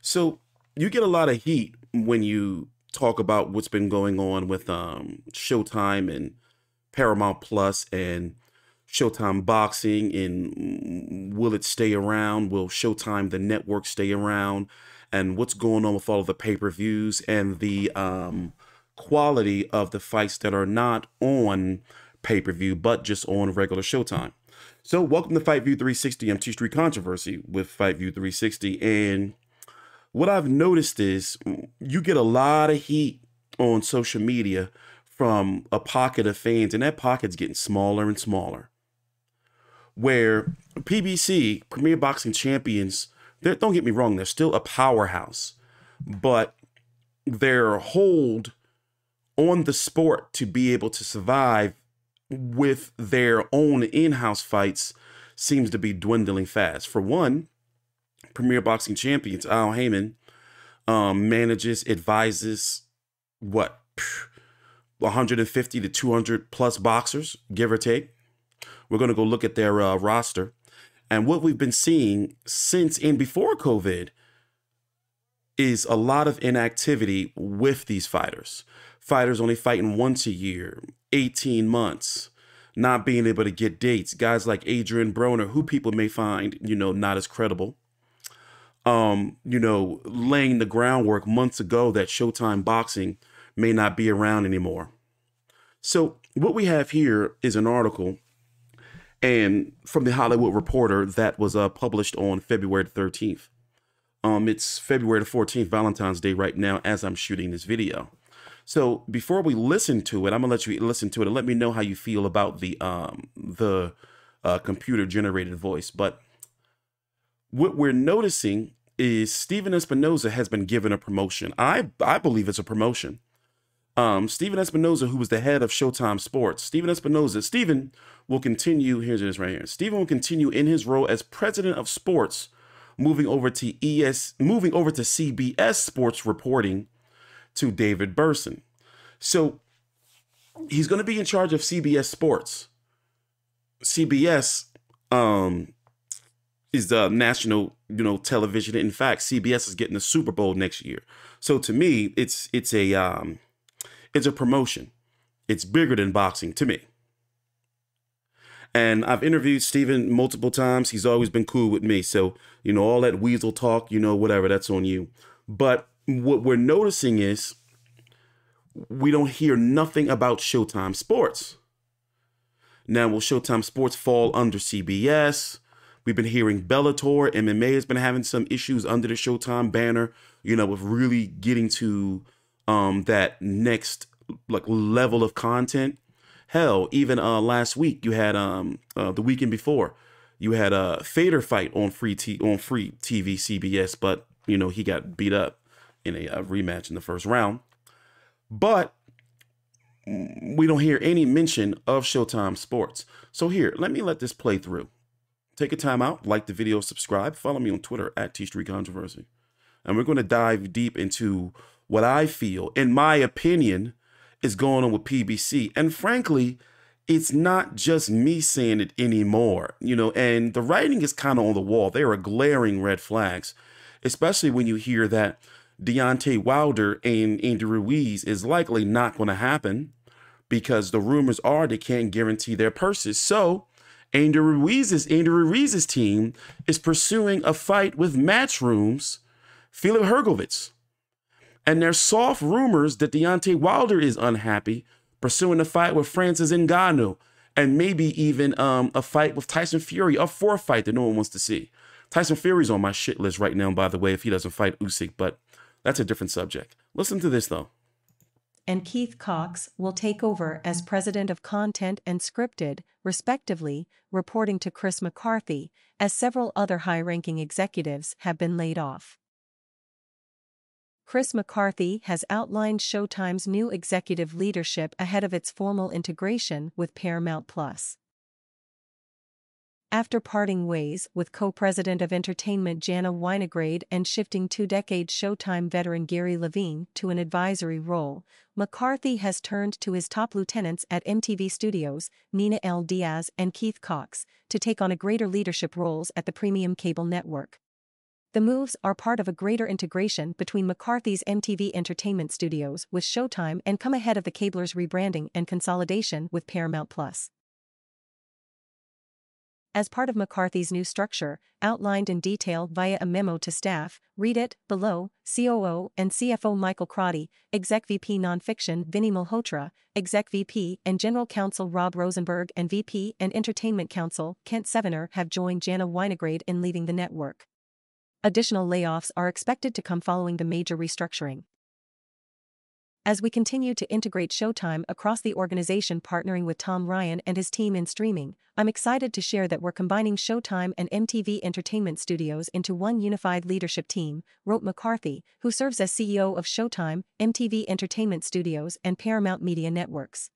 So you get a lot of heat when you talk about what's been going on with Showtime and Paramount Plus and Showtime Boxing and will it stay around? Will Showtime the network stay around? And what's going on with all of the pay-per-views and the quality of the fights that are not on pay-per-view but just on regular Showtime. So welcome to Fight View 360. I'm TstreeT Controversy with Fight View 360, and what I've noticed is you get a lot of heat on social media from a pocket of fans, and that pocket's getting smaller and smaller. Where PBC, Premier Boxing Champions, don't get me wrong, they're still a powerhouse, but their hold on the sport to be able to survive with their own in-house fights seems to be dwindling fast. For one, Premier Boxing Champions, Haymon, manages, advises, 150 to 200 plus boxers, give or take. We're going to go look at their roster. And what we've been seeing since and before COVID is a lot of inactivity with these fighters. Fighters only fighting once a year, 18 months, not being able to get dates. Guys like Adrian Broner, who people may find, not as credible. Laying the groundwork months ago that Showtime Boxing may not be around anymore. So what we have here is an article and from the Hollywood Reporter that was published on February 13th. It's February the 14th, Valentine's Day right now as I'm shooting this video. So before we listen to it, I'm gonna let you listen to it and let me know how you feel about the computer generated voice. But what we're noticing is Stephen Espinoza has been given a promotion. I believe it's a promotion. Stephen Espinoza, who was the head of Showtime Sports, Stephen will continue. Here's this right here. Stephen will continue in his role as president of sports, moving over to CBS Sports reporting to David Burson. So he's going to be in charge of CBS Sports. CBS is the national, television. In fact, CBS is getting the Super Bowl next year. So to me, it's a promotion. It's bigger than boxing to me. And I've interviewed Stephen multiple times. He's always been cool with me. So, all that weasel talk, whatever, that's on you. But what we're noticing is we don't hear nothing about Showtime Sports. Now, will Showtime Sports fall under CBS? We've been hearing Bellator, MMA has been having some issues under the Showtime banner, with really getting to that next level of content. Hell, even last week you had the weekend before you had a Fader fight on free TV CBS, but he got beat up in a rematch in the first round. But we don't hear any mention of Showtime Sports. So here, let this play through. Take a time out, like the video, subscribe, follow me on Twitter at TstreeT Controversy. And we're going to dive deep into what I feel, in my opinion, is going on with PBC. And frankly, it's not just me saying it anymore, and the writing is kind of on the wall. There are glaring red flags, especially when you hear that Deontay Wilder and Andy Ruiz is likely not going to happen because the rumors are they can't guarantee their purses. So Andy Ruiz's team is pursuing a fight with Matchroom's Filip Hrgović. And there's soft rumors that Deontay Wilder is unhappy, pursuing a fight with Francis Ngannou, and maybe even a fight with Tyson Fury, a fourth fight that no one wants to see. Tyson Fury's on my shit list right now, by the way, if he doesn't fight Usyk, but that's a different subject. Listen to this, though. And Keith Cox will take over as president of content and scripted, respectively, reporting to Chris McCarthy, as several other high-ranking executives have been laid off. Chris McCarthy has outlined Showtime's new executive leadership ahead of its formal integration with Paramount Plus. After parting ways with co-president of entertainment Jana Winegrade and shifting two-decade Showtime veteran Gary Levine to an advisory role, McCarthy has turned to his top lieutenants at MTV Studios, Nina L. Diaz and Keith Cox, to take on a greater leadership roles at the premium cable network. The moves are part of a greater integration between McCarthy's MTV Entertainment Studios with Showtime and come ahead of the cabler's rebranding and consolidation with Paramount+. As part of McCarthy's new structure, outlined in detail via a memo to staff, read it below, COO and CFO Michael Crotty, Exec VP Nonfiction Vinny Malhotra, Exec VP and General Counsel Rob Rosenberg and VP and Entertainment Counsel Kent Sevener have joined Jana Winegrade in leaving the network. Additional layoffs are expected to come following the major restructuring. As we continue to integrate Showtime across the organization partnering with Tom Ryan and his team in streaming, I'm excited to share that we're combining Showtime and MTV Entertainment Studios into one unified leadership team, wrote McCarthy, who serves as CEO of Showtime, MTV Entertainment Studios and Paramount Media Networks.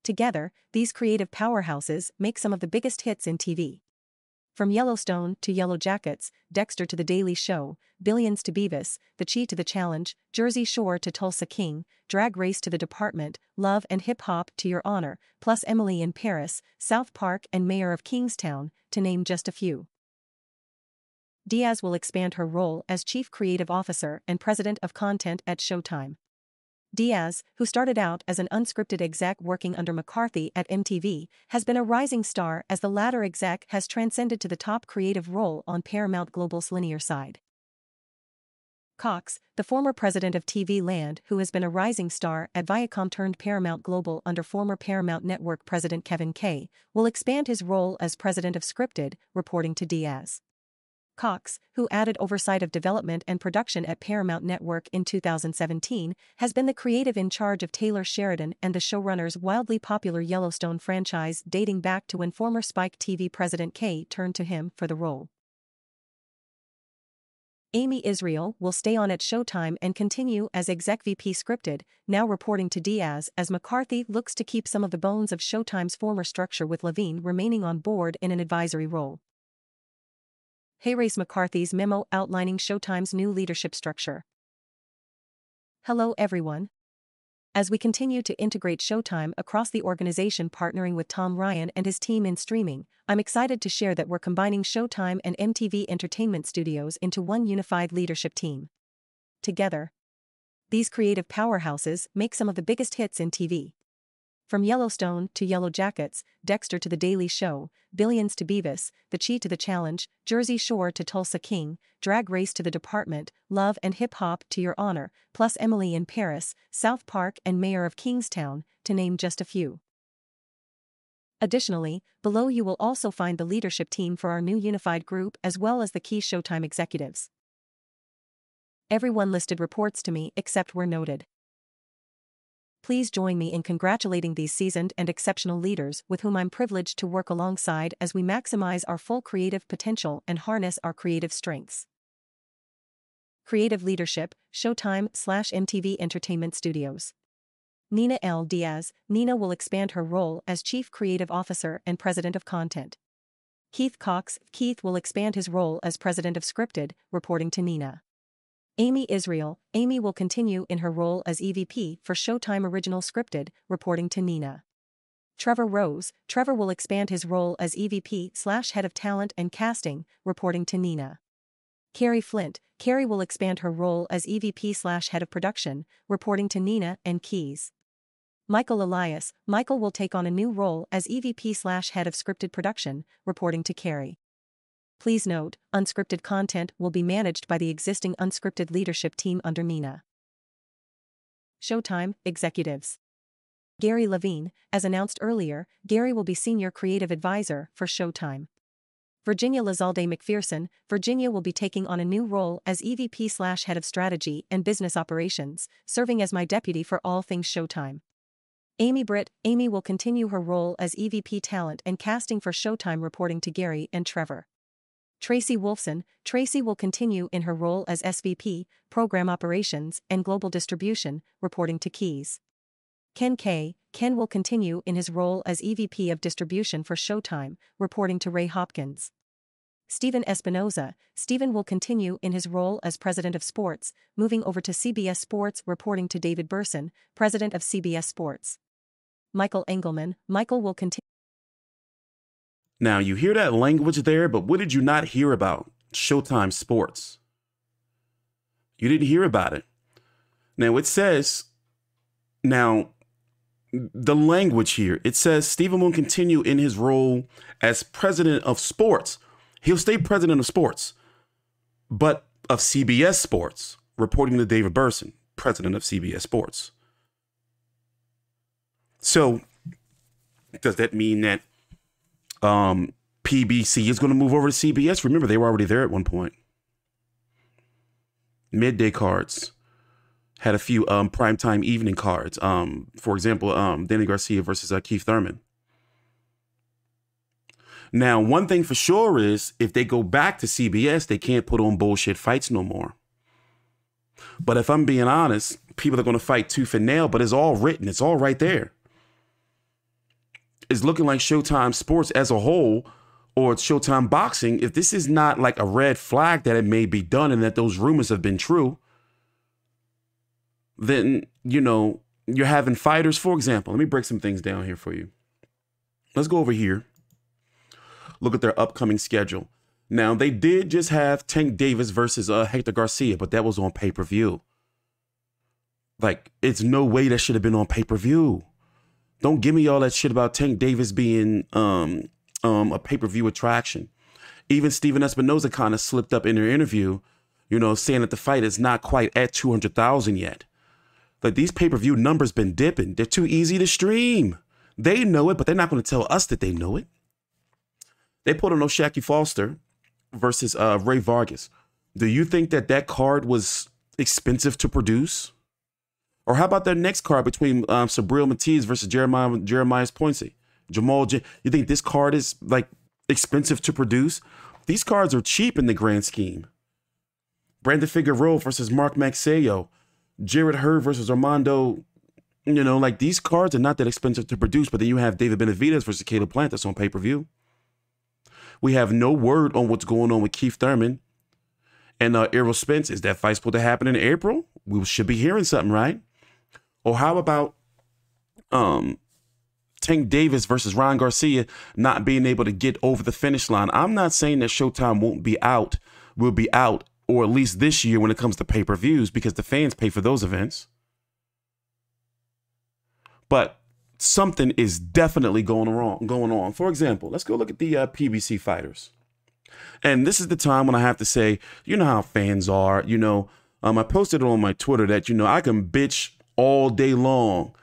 Together, these creative powerhouses make some of the biggest hits in TV. From Yellowstone to Yellow Jackets, Dexter to The Daily Show, Billions to Beavis, The Chi to The Challenge, Jersey Shore to Tulsa King, Drag Race to The Department, Love and Hip Hop to Your Honor, plus Emily in Paris, South Park and Mayor of Kingstown, to name just a few. Diaz will expand her role as Chief Creative Officer and President of Content at Showtime. Diaz, who started out as an unscripted exec working under McCarthy at MTV, has been a rising star as the latter exec has transcended to the top creative role on Paramount Global's linear side. Cox, the former president of TV Land who has been a rising star at Viacom turned Paramount Global under former Paramount Network president Kevin Kay, will expand his role as president of Scripted, reporting to Diaz. Cox, who added oversight of development and production at Paramount Network in 2017, has been the creative in charge of Taylor Sheridan and the showrunner's wildly popular Yellowstone franchise dating back to when former Spike TV president Kay turned to him for the role. Amy Israel will stay on at Showtime and continue as Exec VP Scripted, now reporting to Diaz as McCarthy looks to keep some of the bones of Showtime's former structure with Levine remaining on board in an advisory role. Hayrace McCarthy's memo outlining Showtime's new leadership structure. Hello everyone. As we continue to integrate Showtime across the organization partnering with Tom Ryan and his team in streaming, I'm excited to share that we're combining Showtime and MTV Entertainment Studios into one unified leadership team. Together, these creative powerhouses make some of the biggest hits in TV. From Yellowstone to Yellow Jackets, Dexter to The Daily Show, Billions to Beavis, The Chi to The Challenge, Jersey Shore to Tulsa King, Drag Race to The Department, Love and Hip Hop to Your Honor, plus Emily in Paris, South Park and Mayor of Kingstown, to name just a few. Additionally, below you will also find the leadership team for our new unified group as well as the key Showtime executives. Everyone listed reports to me except where noted. Please join me in congratulating these seasoned and exceptional leaders with whom I'm privileged to work alongside as we maximize our full creative potential and harness our creative strengths. Creative Leadership, Showtime/MTV Entertainment Studios. Nina L. Diaz. Nina will expand her role as Chief Creative Officer and President of Content. Keith Cox. Keith will expand his role as President of Scripted, reporting to Nina. Amy Israel. Amy will continue in her role as EVP for Showtime Original Scripted, reporting to Nina. Trevor Rose. Trevor will expand his role as EVP/Head of Talent and Casting, reporting to Nina. Carrie Flint. Carrie will expand her role as EVP/Head of Production, reporting to Nina and Keys. Michael Elias. Michael will take on a new role as EVP/Head of Scripted Production, reporting to Carrie. Please note, unscripted content will be managed by the existing unscripted leadership team under Nina. Showtime Executives. Gary Levine. As announced earlier, Gary will be Senior Creative Advisor for Showtime. Virginia Lazalde McPherson. Virginia will be taking on a new role as EVP/Head of Strategy and Business Operations, serving as my deputy for all things Showtime. Amy Britt. Amy will continue her role as EVP Talent and Casting for Showtime, reporting to Gary and Trevor. Tracy Wolfson. Tracy will continue in her role as SVP, Program Operations and Global Distribution, reporting to Keys. Ken Kay. Ken will continue in his role as EVP of Distribution for Showtime, reporting to Ray Hopkins. Stephen Espinoza. Stephen will continue in his role as President of Sports, moving over to CBS Sports, reporting to David Burson, President of CBS Sports. Michael Engelman. Michael will continue. Now, you hear that language there, but what did you not hear about? Showtime Sports. You didn't hear about it. Now it says, now the language here, it says Stephen will continue in his role as president of sports. He'll stay president of sports, but of CBS Sports, reporting to David Burson, president of CBS Sports. So does that mean that PBC is going to move over to CBS? Remember, they were already there at one point. Midday cards had a few primetime evening cards. For example, Danny Garcia versus Keith Thurman. Now, one thing for sure is if they go back to CBS, they can't put on bullshit fights no more. But if I'm being honest, people are going to fight tooth and nail, but it's all written. It's all right there. It's looking like Showtime Sports as a whole, or it's Showtime Boxing. If this is not like a red flag that it may be done and that those rumors have been true, then, you know, you're having fighters, for example. Let me break some things down here for you. Let's go over here. Look at their upcoming schedule. Now, they did just have Tank Davis versus Hector Garcia, but that was on pay-per-view. Like, it's no way that should have been on pay-per-view. Don't give me all that shit about Tank Davis being a pay-per-view attraction. Even Steven Espinoza kind of slipped up in their interview, you know, saying that the fight is not quite at 200,000 yet. Like, these pay-per-view numbers been dipping. They're too easy to stream. They know it, but they're not going to tell us that they know it. They put on O'Shaquie Foster versus Ray Vargas. Do you think that that card was expensive to produce? Or how about their next card between Sabril Matiz versus Jeremiah Poincy? You think this card is like expensive to produce? These cards are cheap in the grand scheme. Brandon Figueroa versus Mark Maxeyo. Jared Hurd versus Armando. You know, like these cards are not that expensive to produce, but then you have David Benavidez versus Caleb Plant that's on pay-per-view. We have no word on what's going on with Keith Thurman and Errol Spence. Is that fight supposed to happen in April? We should be hearing something, right? Or how about Tank Davis versus Ryan Garcia not being able to get over the finish line? I'm not saying that Showtime won't be out, will be out, or at least this year when it comes to pay-per-views, because the fans pay for those events. But something is definitely going on. For example, let's go look at the PBC fighters. And this is the time when I have to say, you know how fans are. You know, I posted on my Twitter that, you know, I can bitch all day long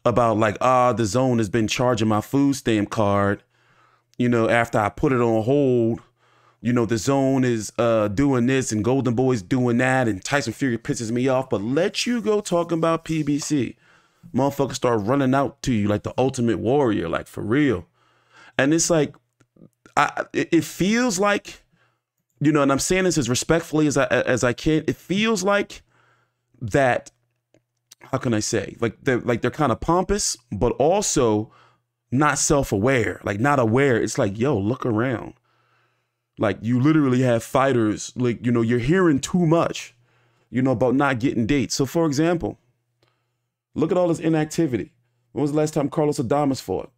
about like, the Zone has been charging my food stamp card. You know, after I put it on hold, you know, the Zone is doing this and Golden Boy's doing that and Tyson Fury pisses me off. But let you go talking about PBC. Motherfuckers start running out to you like the Ultimate Warrior, like for real. And it's like, it feels like, you know, and I'm saying this as respectfully as I can. It feels like that. How can I say? Like they're kind of pompous, but also not self-aware, like not aware. It's like, yo, look around. Like you literally have fighters, like, you know, you're hearing too much, you know, about not getting dates. So for example, look at all this inactivity. When was the last time Carlos Adames fought?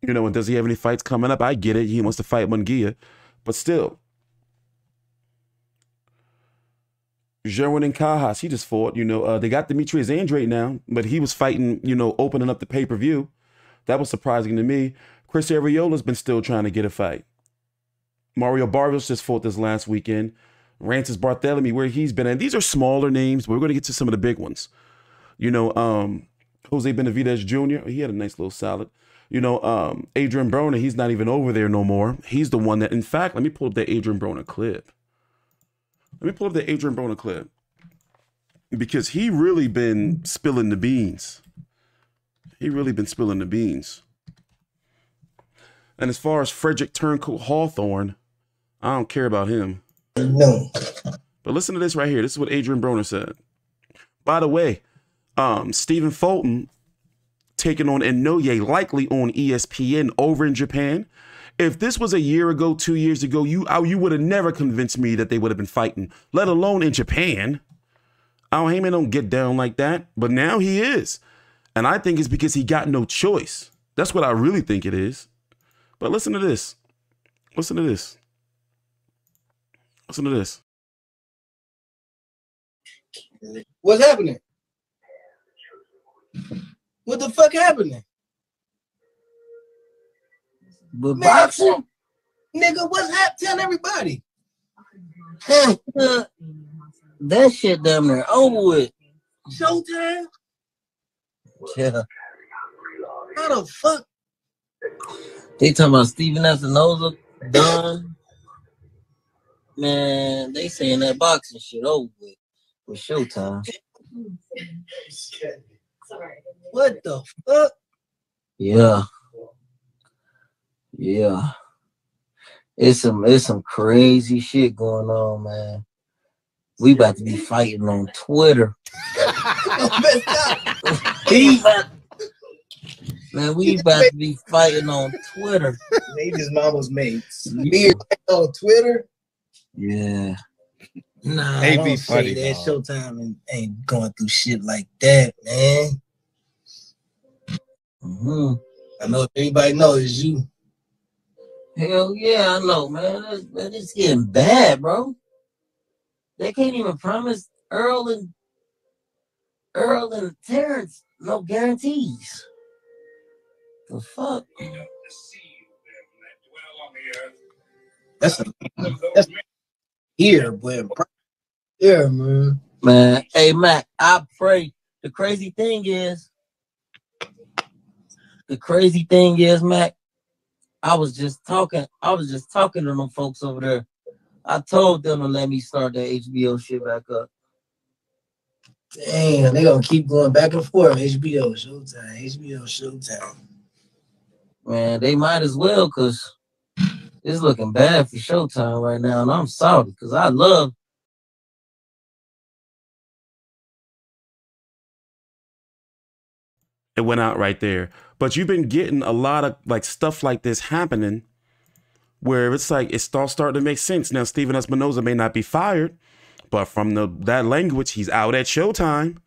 You know, and does he have any fights coming up? I get it. He wants to fight Munguia, but still. Jerwin and Cajas, he just fought. You know, they got Demetrius Andrade now, but he was fighting, you know, opening up the pay-per-view. That was surprising to me. Chris Ariola's been still trying to get a fight. Mario Barrios just fought this last weekend. Rancis Barthélemy, where he's been. And these are smaller names, but we're going to get to some of the big ones. You know, Jose Benavidez Jr., he had a nice little salad. You know, Adrian Broner, he's not even over there no more. He's the one that, in fact, let me pull up that Adrian Broner clip. Because he really been spilling the beans. And as far as Frederick Turncoat Hawthorne, I don't care about him. No. But listen to this right here. This is what Adrian Broner said. By the way, Stephen Fulton taking on Inoue, likely on ESPN over in Japan. If this was a year ago, 2 years ago, you would have never convinced me that they would have been fighting, let alone in Japan. Haymon don't get down like that, but now he is. And I think it's because he got no choice. That's what I really think it is. But listen to this. Listen to this. What's happening? What the fuck happening? But boxing? Nigga, what's happening? Tell everybody. That shit damn near over with. Showtime? Yeah. How the fuck? They talking about Steven Espinoza done. Man, they saying that boxing shit over with Showtime. What the fuck? Yeah. Yeah. It's some crazy shit going on, man. We about to be fighting on Twitter. Man, we about to be fighting on Twitter. They just mama's mates. Me on Twitter? Yeah. Nah, they be funny. That Showtime ain't going through shit like that, man. Mm-hmm. I know everybody knows it's you. Hell yeah, I know, man. It's getting bad, bro. They can't even promise Earl and Terrence no guarantees. The fuck? That's here, boy. Yeah, man. Man, hey Mac, I pray. The crazy thing is, Mac, I was just talking to them folks over there. I told them to let me start that HBO shit back up. Damn, they gonna keep going back and forth. HBO Showtime. Man, they might as well, because it's looking bad for Showtime right now, and I'm sorry, because I love. It went out right there. But you've been getting a lot of like stuff like this happening where it's like it's all starting to make sense. Now, Steven Espinoza may not be fired, but from that language, he's out at Showtime.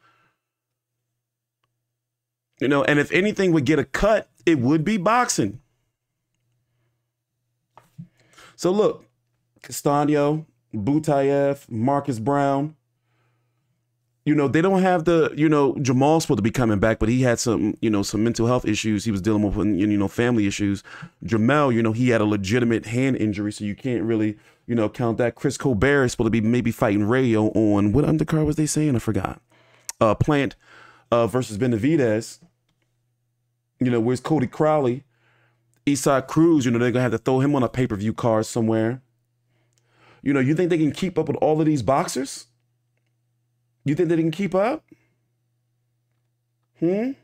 You know, and if anything would get a cut, it would be boxing. So look, Castaño, Butayev, Marcus Brown, you know, they don't have the, you know, Jamal's supposed to be coming back, but he had some, you know, some mental health issues he was dealing with, you know, family issues. Jamel, you know, he had a legitimate hand injury, so you can't really, you know, count that. Chris Colbert is supposed to be maybe fighting Radio on, what undercard was they saying? I forgot. Plant versus Benavidez. You know, where's Cody Crowley? Eastside Cruz, you know, they're going to have to throw him on a pay-per-view card somewhere. You know, you think they can keep up with all of these boxers? You think they can keep up? They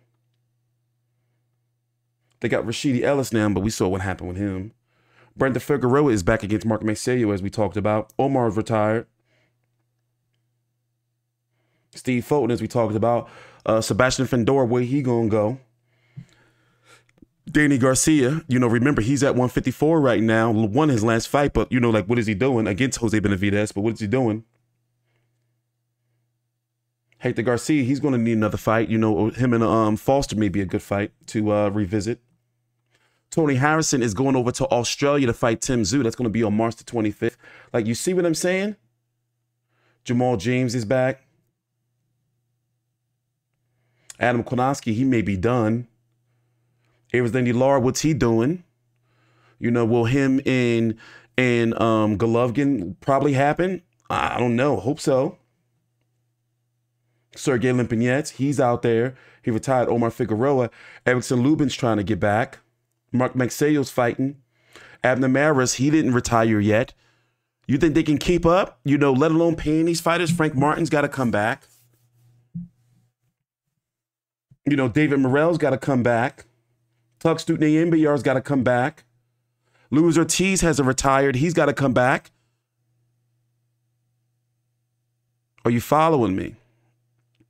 got Rashidi Ellis now, but we saw what happened with him. Brandon Figueroa is back against Mark Macedo, as we talked about. Omar's retired. Steve Fulton, as we talked about. Sebastian Fendora, where he gonna go? Danny Garcia, you know, remember, he's at 154 right now. Won his last fight, but, you know, like, what is he doing against Jose Benavidez? But what is he doing? Hector Garcia, he's going to need another fight. You know, him and Foster may be a good fight to revisit. Tony Harrison is going over to Australia to fight Tim Tszyu. That's going to be on March the 25th. Like, you see what I'm saying? Jamal James is back. Adam Konoski, he may be done. Erislandy Lara, what's he doing? You know, will him and Golovkin probably happen? I don't know. Hope so. Sergey Limpinets, he's out there. He retired. Omar Figueroa. Erickson Lubin's trying to get back. Mark Maxeyo's fighting. Abner Maris, he didn't retire yet. You think they can keep up? You know, let alone paying these fighters? Frank Martin's got to come back. You know, David Morrell's got to come back. Tug Stutnayembayar's got to come back. Luis Ortiz hasn't retired. He's got to come back. Are you following me?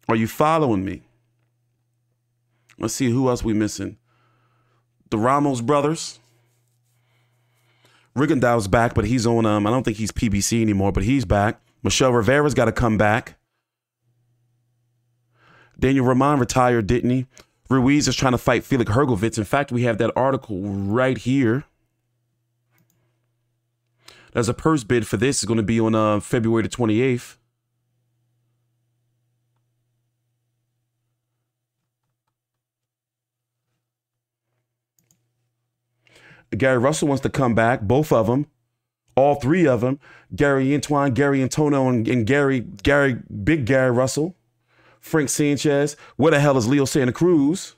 Are you following me? Let's see who else we missing. The Ramos brothers. Rigondeaux's back, but he's on, I don't think he's PBC anymore, but he's back. Michelle Rivera's got to come back. Daniel Rahman retired, didn't he? Ruiz is trying to fight Felix Hergovitz. In fact, we have that article right here. There's a purse bid for this. It's going to be on February the 28th. Gary Russell wants to come back, both of them, all three of them. Gary Antoine, Gary Antonio, and Big Gary Russell. Frank Sanchez. Where the hell is Leo Santa Cruz?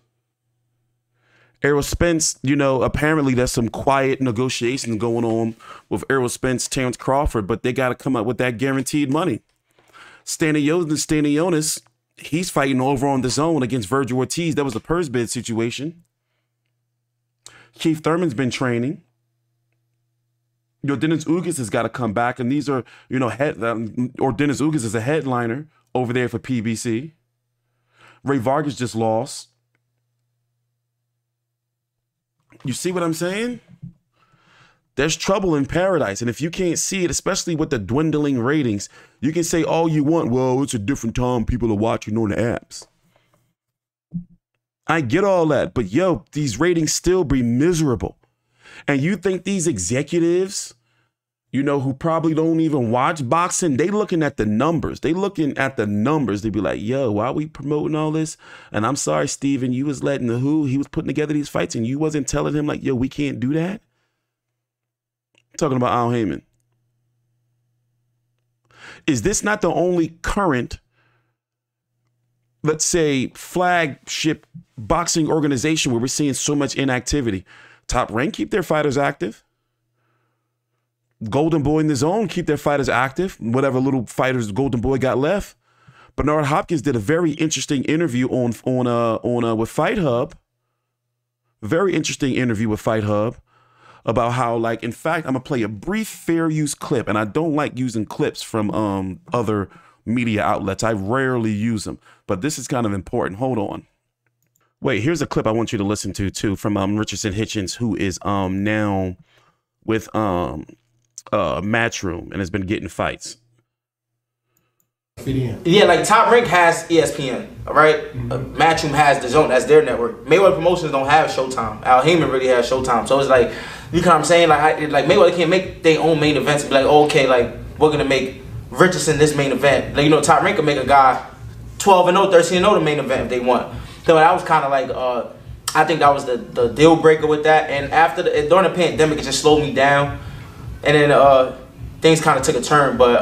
Errol Spence, you know, apparently there's some quiet negotiations going on with Errol Spence, Terrence Crawford, but they got to come up with that guaranteed money. Stanionis, he's fighting over on the zone against Virgil Ortiz. That was a purse bid situation. Keith Thurman's been training. You know, Dennis Ugas has got to come back, and these are, you know, Dennis Ugas is a headliner over there for PBC. Ray Vargas just lost. You see what I'm saying? There's trouble in paradise. And if you can't see it, especially with the dwindling ratings, you can say all you want. Well, it's a different time. People are watching on the apps. I get all that. But, yo, these ratings still be miserable. And you think these executives, you know, who probably don't even watch boxing, they looking at the numbers. They looking at the numbers. They be like, yo, why are we promoting all this? And I'm sorry, Steven, you was letting he was putting together these fights and you wasn't telling him like, yo, we can't do that. Talking about Al Haymon. Is this not the only current, let's say, flagship boxing organization where we're seeing so much inactivity? Top Rank keep their fighters active. Golden Boy in the Zone keep their fighters active. Whatever little fighters Golden Boy got left. Bernard Hopkins did a very interesting interview with Fight Hub. Very interesting interview with Fight Hub about how, like, in fact, I'm gonna play a brief fair use clip, and I don't like using clips from other media outlets. I rarely use them, but this is kind of important. Hold on. Wait, here's a clip I want you to listen to too from Richardson Hitchens, who is now with Matchroom and has been getting fights. Yeah, like Top Rank has ESPN, all right? Matchroom has the Zone, that's their network. Mayweather Promotions don't have Showtime. Al Haymon really has Showtime. So it's like, you know what I'm saying? Like Mayweather can't make their own main events and be like, oh, okay, like we're gonna make Richardson this main event. Like, you know, Top Rank can make a guy 12-0, 13-0 the main event if they want. So that was kind of like, I think that was the deal breaker with that. And after during the pandemic, it just slowed me down. And then things kind of took a turn. But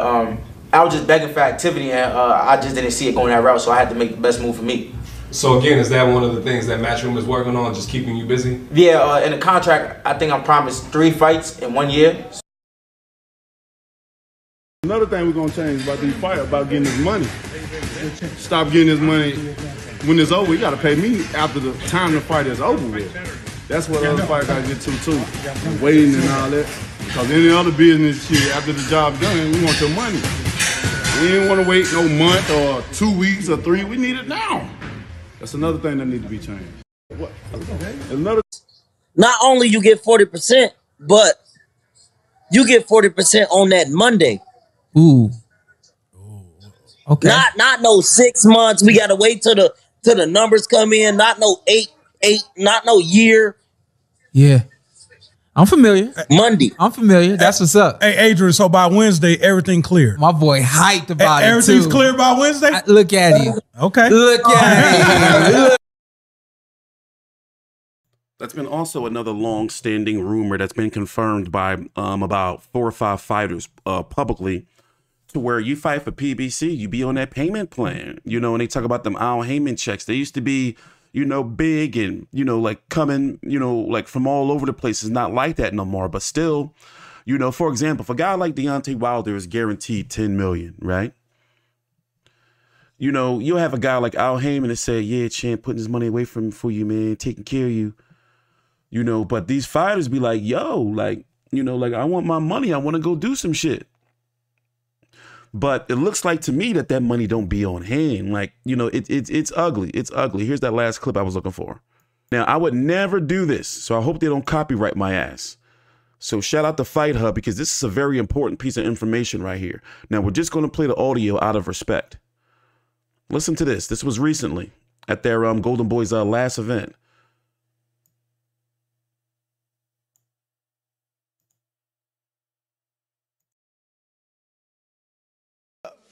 I was just begging for activity, and I just didn't see it going that route. So I had to make the best move for me. So again, is that one of the things that Matchroom is working on, just keeping you busy? Yeah, in the contract, I think I'm promised 3 fights in 1 year. Another thing we're gonna change about these fights, about getting this money. Stop getting this money when it's over. You gotta pay me after the time the fight is over with. That's what other fights gotta get to too. Waiting and all that. Because any other business shit, after the job's done, we want your money. We didn't want to wait no month or 2 weeks or 3. We need it now. That's another thing that needs to be changed. What? Another. Not only you get 40%, but you get 40% on that Monday. Ooh. Okay. Not no 6 months. We gotta wait till the numbers come in. Not no eight. Not no year. Yeah. I'm familiar. Monday. I'm familiar. That's what's up. Hey, Adrian, so by Wednesday, everything clear. My boy hyped about it, too. Everything's clear by Wednesday? Look at you. Okay. Look at you. That's been also another long-standing rumor that's been confirmed by about 4 or 5 fighters publicly, to where you fight for PBC, you be on that payment plan. You know, and they talk about them Al Haymon checks. They used to be, you know, big and, you know, like coming, you know, like from all over the place. It's not like that no more. But still, you know, for example, if a guy like Deontay Wilder is guaranteed $10 million, right? You know, you'll have a guy like Al Haymon that say, yeah, champ, putting his money away from for you, man, taking care of you. You know, but these fighters be like, yo, like, you know, like, I want my money. I want to go do some shit. But it looks like to me that money don't be on hand. Like, you know, it's ugly. It's ugly. Here's that last clip I was looking for. Now, I would never do this, so I hope they don't copyright my ass. So shout out to Fight Hub, because this is a very important piece of information right here. Now, we're just going to play the audio out of respect. Listen to this. This was recently at their Golden Boys last event.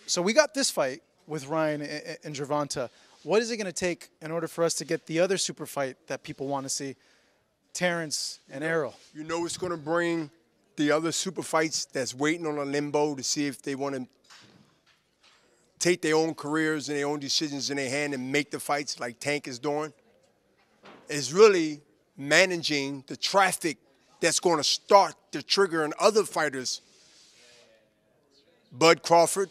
So we got this fight with Ryan and Gervonta. What is it going to take in order for us to get the other super fight that people want to see? Terrence and Errol. You know it's going to bring the other super fights that's waiting on a limbo to see if they want to take their own careers and their own decisions in their hand and make the fights like Tank is doing. Is really managing the traffic that's going to start to trigger in other fighters. Bud Crawford,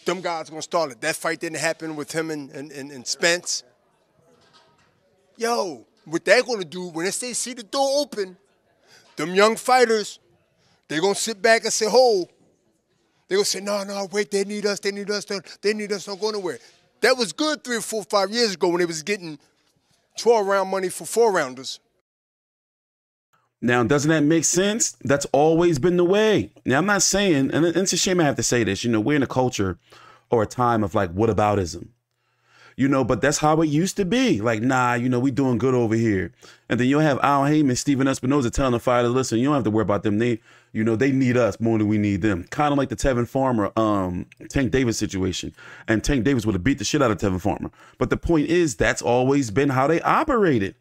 them guys are going to start it. That fight didn't happen with him and Spence. Yo, what they're going to do, when they see the door open, them young fighters, they're going to sit back and say, "Oh." They're going to say, no, wait, they need us, don't go nowhere. That was good 3 or 4, 5 years ago when they was getting 12-round money for 4-rounders. Now, doesn't that make sense? That's always been the way. Now, I'm not saying, and it's a shame I have to say this, we're in a culture or a time of like whataboutism. But that's how it used to be. Like, nah, we doing good over here. And then you'll have Al Haymon, Stephen Espinoza telling the fighters, listen, you don't have to worry about them. They need us more than we need them. Kind of like the Tevin Farmer, Tank Davis situation. And Tank Davis would have beat the shit out of Tevin Farmer. But the point is, that's always been how they operated.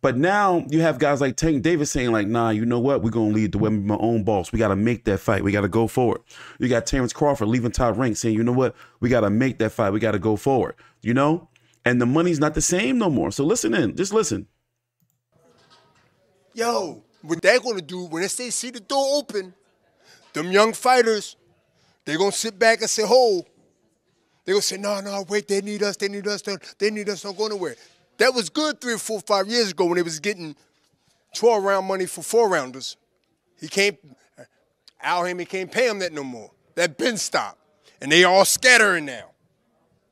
But now you have guys like Tank Davis saying like, nah, you know what? We're going to lead the way, my own boss. We got to make that fight. We got to go forward. You got Terrence Crawford leaving Top Rank saying, you know what? We got to make that fight. We got to go forward, And the money's not the same no more. So listen in. Just listen. Yo, what they're going to do, when they see the door open, them young fighters, they're going to sit back and say, "Oh." They're going to say, no, wait, they need us, don't go nowhere. That was good 3 or 4, 5 years ago when they was getting 12-round money for 4-rounders. Al Haymon can't pay them that no more. That been stopped. And they all scattering now.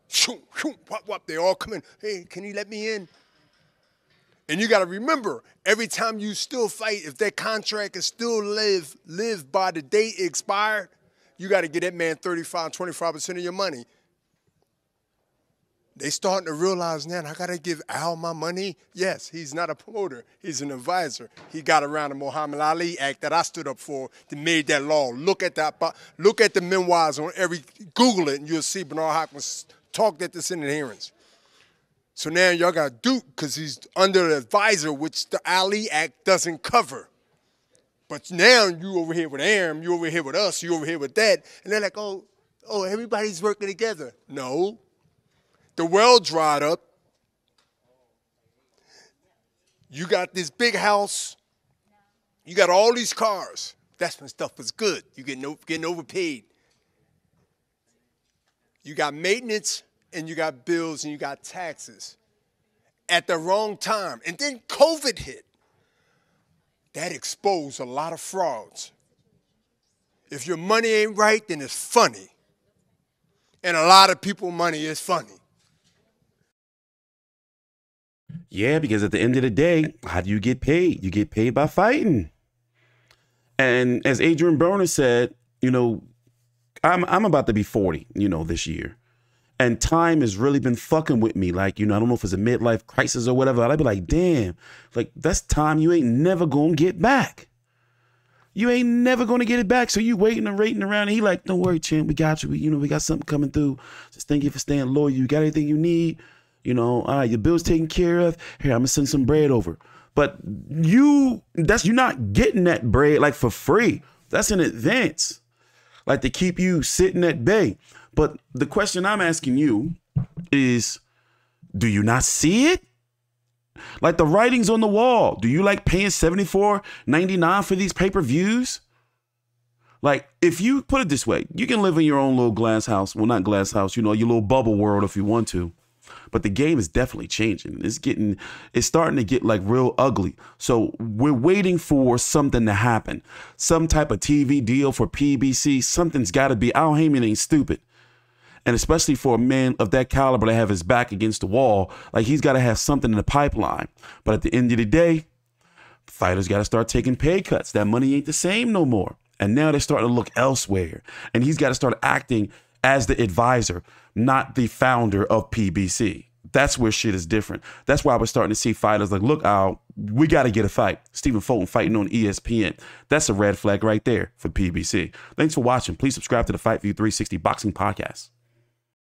Shoot, whop, they all come in. Hey, can you let me in? And you got to remember, every time you still fight, if that contract is still live by the date it expired, you got to get that man 25% of your money. They starting to realize now, I got to give Al my money. Yes, he's not a promoter. He's an advisor. He got around the Muhammad Ali Act that I stood up for that made that law. Look at the memoirs on Google it, and you'll see Bernard Hopkins talked at this in the hearings. So now y'all got Duke because he's under the advisor, which the Ali Act doesn't cover. But now you over here with Aram, you over here with us, you over here with that. And they're like, oh, everybody's working together. No. The well dried up. You got this big house. You got all these cars. That's when stuff was good. You getting overpaid. You got maintenance, and you got bills, and you got taxes at the wrong time. And then COVID hit. That exposed a lot of frauds. If your money ain't right, then it's funny. And a lot of people's money is funny. Yeah, because at the end of the day, how do you get paid? You get paid by fighting. And as Adrian Broner said, I'm about to be 40, this year. And time has really been fucking with me. Like, I don't know if it's a midlife crisis or whatever. I'd be like, damn, like that's time you ain't never gonna get back. You ain't never gonna get it back. So you waiting and waiting around. And he like, don't worry, champ, we got you. We got something coming through. Just thank you for staying loyal. You got everything you need. All right, your bill's taken care of. Here, I'm gonna send some bread over. But you're not getting that bread like for free. That's in advance. Like to keep you sitting at bay. But the question I'm asking you is, do you not see it? Like the writing's on the wall. Do you like paying $74.99 for these pay-per-views? Like, if you put it this way, you can live in your own little glass house. Well, not glass house, your little bubble world if you want to. But the game is definitely changing. It's starting to get like real ugly. So we're waiting for something to happen. Some type of TV deal for PBC. Something's got to be. Al Haymon ain't stupid. And especially for a man of that caliber to have his back against the wall, like he's got to have something in the pipeline. But at the end of the day, fighters got to start taking pay cuts. That money ain't the same no more. And now they're starting to look elsewhere. And he's got to start acting as the advisor, not the founder of PBC. That's where shit is different. That's why we're starting to see fighters like, look, Al, we got to get a fight. Stephen Fulton fighting on ESPN. That's a red flag right there for PBC. Thanks for watching. Please subscribe to the Fight View 360 Boxing Podcast.